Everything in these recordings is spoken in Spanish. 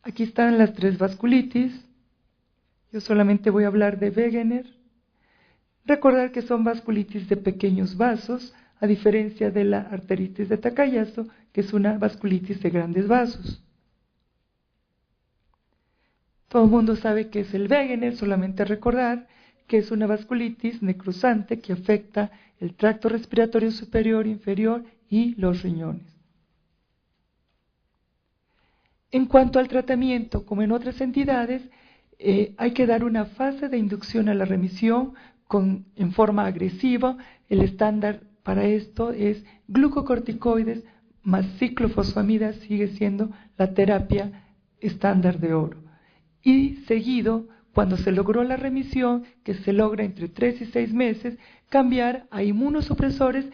Aquí están las 3 vasculitis. Yo solamente voy a hablar de Wegener. Recordar que son vasculitis de pequeños vasos, a diferencia de la arteritis de Takayasu, que es una vasculitis de grandes vasos. Todo el mundo sabe que es el Wegener, solamente recordar que es una vasculitis necrosante que afecta el tracto respiratorio superior, inferior y los riñones. En cuanto al tratamiento, como en otras entidades, hay que dar una fase de inducción a la remisión en forma agresiva. El estándar para esto es glucocorticoides más ciclofosfamida, sigue siendo la terapia estándar de oro. Y seguido, cuando se logró la remisión, que se logra entre 3 y 6 meses, cambiar a inmunosupresores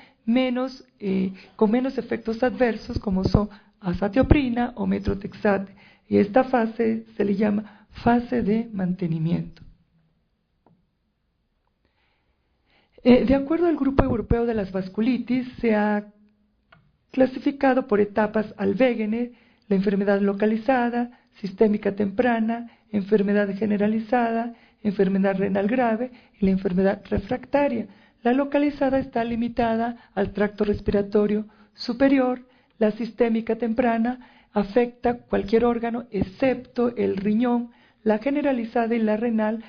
con menos efectos adversos, como son azatioprina o metrotexate. Y esta fase se le llama fase de mantenimiento. De acuerdo al Grupo Europeo de las Vasculitis, se ha clasificado por etapas al Wegener, la enfermedad localizada, sistémica temprana, enfermedad generalizada, enfermedad renal grave y la enfermedad refractaria. La localizada está limitada al tracto respiratorio superior. La sistémica temprana afecta cualquier órgano excepto el riñón. La generalizada y la renal,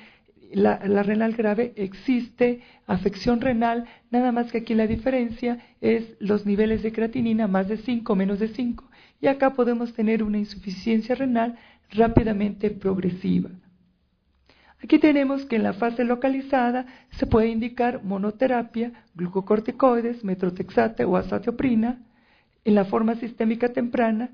la renal grave, existe afección renal, nada más que aquí la diferencia es los niveles de creatinina, más de 5 o menos de 5. Y acá podemos tener una insuficiencia renal rápidamente progresiva. Aquí tenemos que en la fase localizada se puede indicar monoterapia, glucocorticoides, metrotexate o azatioprina. En la forma sistémica temprana,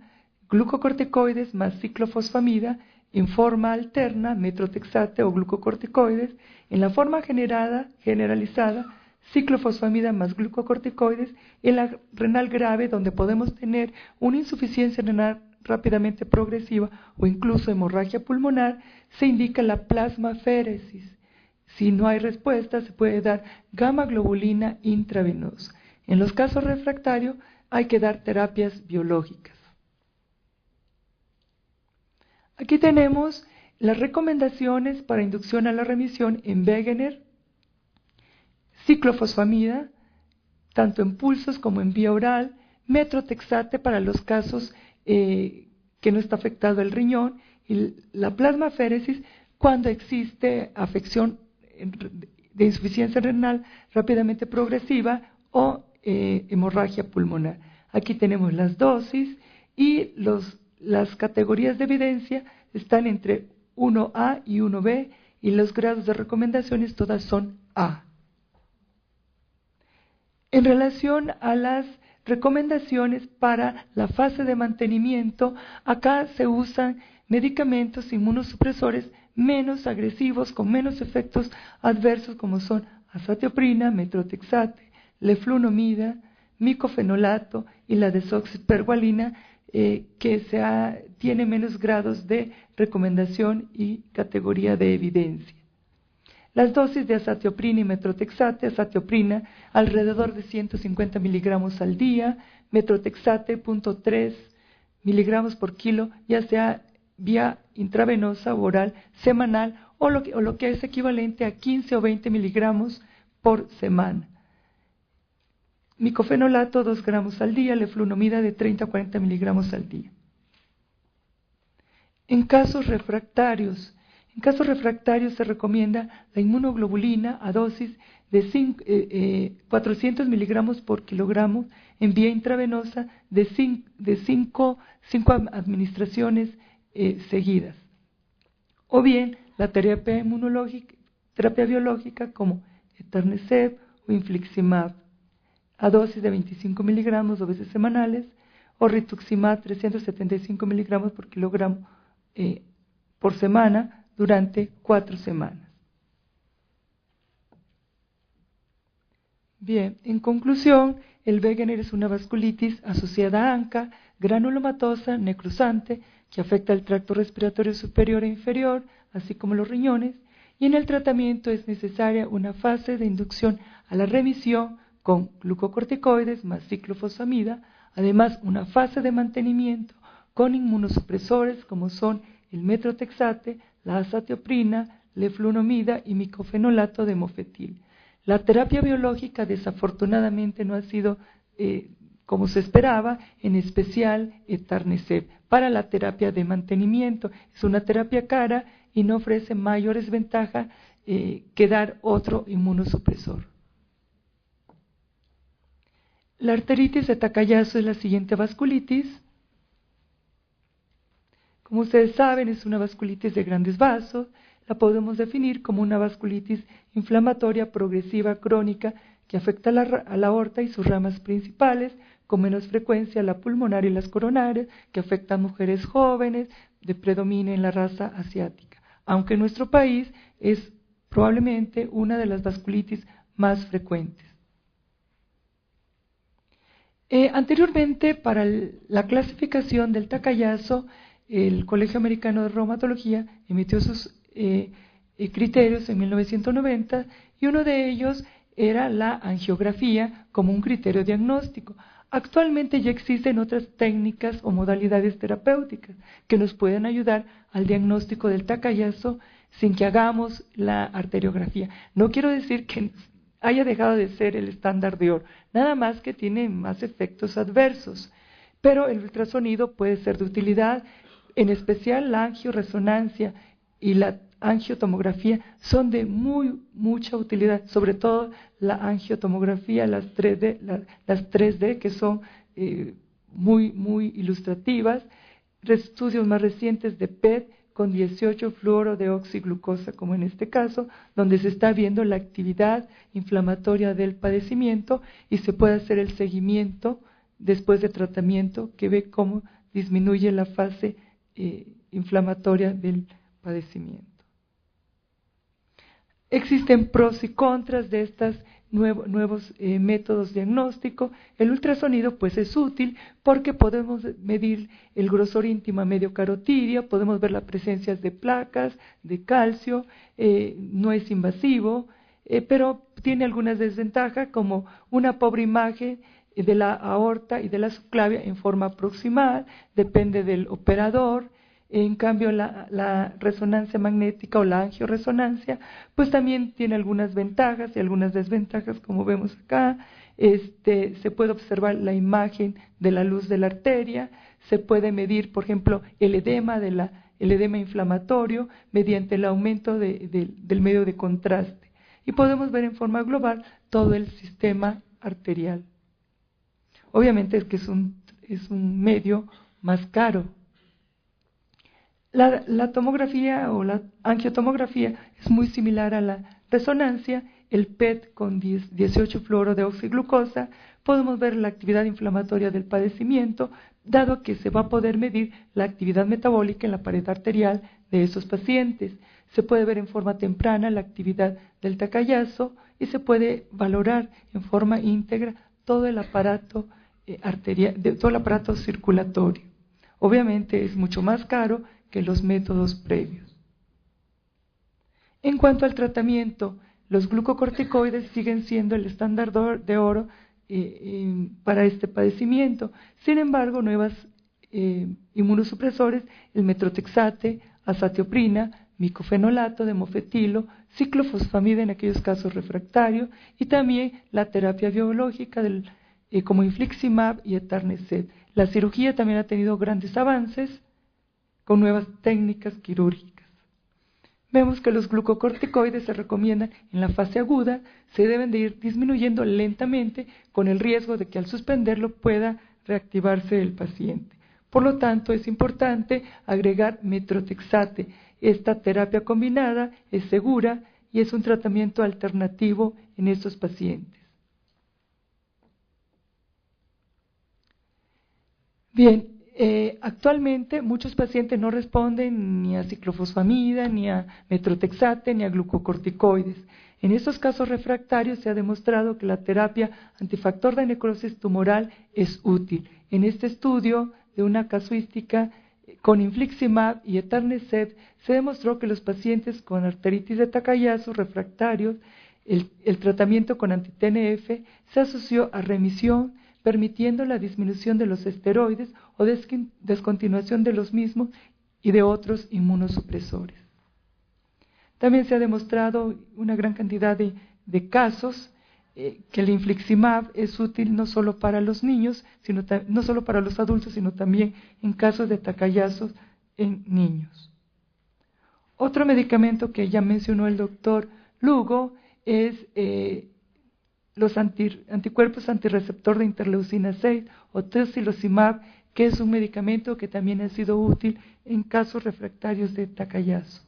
glucocorticoides más ciclofosfamida. En forma alterna, metrotexate o glucocorticoides. En la forma generalizada, ciclofosfamida más glucocorticoides. En la renal grave, donde podemos tener una insuficiencia renal rápidamente progresiva o incluso hemorragia pulmonar, se indica la plasmaféresis. Si no hay respuesta, se puede dar gamma globulina intravenosa. En los casos refractarios hay que dar terapias biológicas. Aquí tenemos las recomendaciones para inducción a la remisión en Wegener, ciclofosfamida, tanto en pulsos como en vía oral, metrotexate para los casos que no está afectado el riñón, y la plasmaféresis cuando existe afección de insuficiencia renal rápidamente progresiva o hemorragia pulmonar. Aquí tenemos las dosis y las categorías de evidencia están entre 1A y 1B y los grados de recomendaciones todas son A. En relación a las recomendaciones para la fase de mantenimiento, acá se usan medicamentos inmunosupresores menos agresivos, con menos efectos adversos, como son azatioprina, metrotexate, leflunomida, micofenolato y la desoxypergualina, que tiene menos grados de recomendación y categoría de evidencia. Las dosis de azatioprina y metrotexate: azatioprina alrededor de 150 miligramos al día, metrotexate 0.3 miligramos por kilo, ya sea vía intravenosa o oral semanal, o lo que es equivalente a 15 o 20 miligramos por semana. Micofenolato 2 gramos al día, leflunomida de 30 a 40 miligramos al día. En casos refractarios se recomienda la inmunoglobulina a dosis de 400 miligramos por kilogramo en vía intravenosa de 5 administraciones seguidas. O bien la terapia biológica como etanercept o infliximab a dosis de 25 miligramos 2 veces semanales, o rituximab 375 miligramos por kilogramo por semana durante 4 semanas. Bien, en conclusión, el Wegener es una vasculitis asociada a ANCA, granulomatosa, necrosante, que afecta el tracto respiratorio superior e inferior, así como los riñones, y en el tratamiento es necesaria una fase de inducción a la remisión con glucocorticoides más ciclofosfamida, además una fase de mantenimiento con inmunosupresores como son el metrotexate, la azatioprina, leflunomida y micofenolato de mofetil. La terapia biológica desafortunadamente no ha sido como se esperaba, en especial Etarneset, para la terapia de mantenimiento. Es una terapia cara y no ofrece mayores ventajas que dar otro inmunosupresor. La arteritis de Takayasu es la siguiente vasculitis. Como ustedes saben, es una vasculitis de grandes vasos. La podemos definir como una vasculitis inflamatoria progresiva crónica que afecta a la aorta y sus ramas principales, con menos frecuencia la pulmonar y las coronarias, que afectan a mujeres jóvenes, de predominio en la raza asiática, aunque en nuestro país es probablemente una de las vasculitis más frecuentes. Anteriormente, para la clasificación del Takayasu, el Colegio Americano de Reumatología emitió sus criterios en 1990 y uno de ellos era la angiografía como un criterio diagnóstico. Actualmente ya existen otras técnicas o modalidades terapéuticas que nos pueden ayudar al diagnóstico del Takayasu sin que hagamos la arteriografía. No quiero decir que haya dejado de ser el estándar de oro, nada más que tiene más efectos adversos, pero el ultrasonido puede ser de utilidad, en especial la angioresonancia y la angiotomografía son de mucha utilidad, sobre todo la angiotomografía, las 3D que son muy ilustrativas, estudios más recientes de PET con 18 fluorodeoxiglucosa, como en este caso, donde se está viendo la actividad inflamatoria del padecimiento y se puede hacer el seguimiento después de tratamiento que ve cómo disminuye la fase inflamatoria del padecimiento. Existen pros y contras de estos nuevos métodos diagnósticos. El ultrasonido pues es útil porque podemos medir el grosor íntimo medio carotidio, podemos ver la presencia de placas, de calcio, no es invasivo, pero tiene algunas desventajas como una pobre imagen de la aorta y de la subclavia en forma proximal, depende del operador. En cambio, la resonancia magnética o la angioresonancia, pues también tiene algunas ventajas y algunas desventajas, como vemos acá. Se puede observar la imagen de la luz de la arteria, se puede medir, por ejemplo, el edema inflamatorio mediante el aumento del medio de contraste. Y podemos ver en forma global todo el sistema arterial. Obviamente es que es un medio más caro. La tomografía o la angiotomografía es muy similar a la resonancia. El PET con 18 fluorodeoxiglucosa, podemos ver la actividad inflamatoria del padecimiento, dado que se va a poder medir la actividad metabólica en la pared arterial de esos pacientes. Se puede ver en forma temprana la actividad del Takayasu y se puede valorar en forma íntegra todo el aparato arterial, todo el aparato circulatorio. Obviamente es mucho más caro que los métodos previos. En cuanto al tratamiento, los glucocorticoides siguen siendo el estándar de oro para este padecimiento. Sin embargo, nuevos inmunosupresores, el metrotexate, azatioprina, micofenolato de mofetilo, ciclofosfamida en aquellos casos refractarios y también la terapia biológica como infliximab y Etarneset. La cirugía también ha tenido grandes avances con nuevas técnicas quirúrgicas. Vemos que los glucocorticoides se recomiendan en la fase aguda, se deben de ir disminuyendo lentamente con el riesgo de que al suspenderlo pueda reactivarse el paciente. Por lo tanto, es importante agregar metrotexate. Esta terapia combinada es segura y es un tratamiento alternativo en estos pacientes. Bien, actualmente muchos pacientes no responden ni a ciclofosfamida, ni a metrotexate, ni a glucocorticoides. En estos casos refractarios se ha demostrado que la terapia antifactor de necrosis tumoral es útil. En este estudio de una casuística con infliximab y Etarneset se demostró que los pacientes con arteritis de Takayasu refractarios, el tratamiento con anti-TNF se asoció a remisión, permitiendo la disminución de los esteroides o descontinuación de los mismos y de otros inmunosupresores. También se ha demostrado una gran cantidad de casos que el infliximab es útil no solo para los niños, no solo para los adultos, sino también en casos de tacayazos en niños. Otro medicamento que ya mencionó el doctor Lugo es los anticuerpos antirreceptor de interleucina 6 o tocilizumab, que es un medicamento que también ha sido útil en casos refractarios de tacayazo.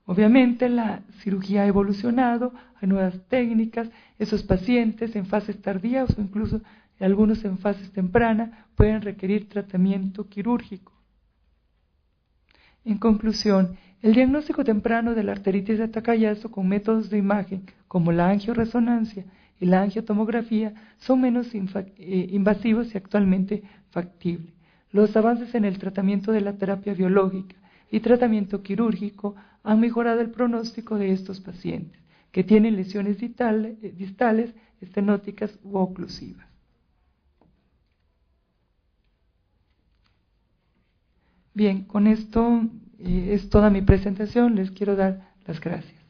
Obviamente la cirugía ha evolucionado, hay nuevas técnicas, esos pacientes en fases tardías o incluso algunos en fases tempranas pueden requerir tratamiento quirúrgico. En conclusión, el diagnóstico temprano de la arteritis de tacayazo con métodos de imagen como la angioresonancia y la angiotomografía son menos invasivos y actualmente factibles. Los avances en el tratamiento de la terapia biológica y tratamiento quirúrgico han mejorado el pronóstico de estos pacientes que tienen lesiones distales, estenóticas u oclusivas. Bien, con esto es toda mi presentación. Les quiero dar las gracias.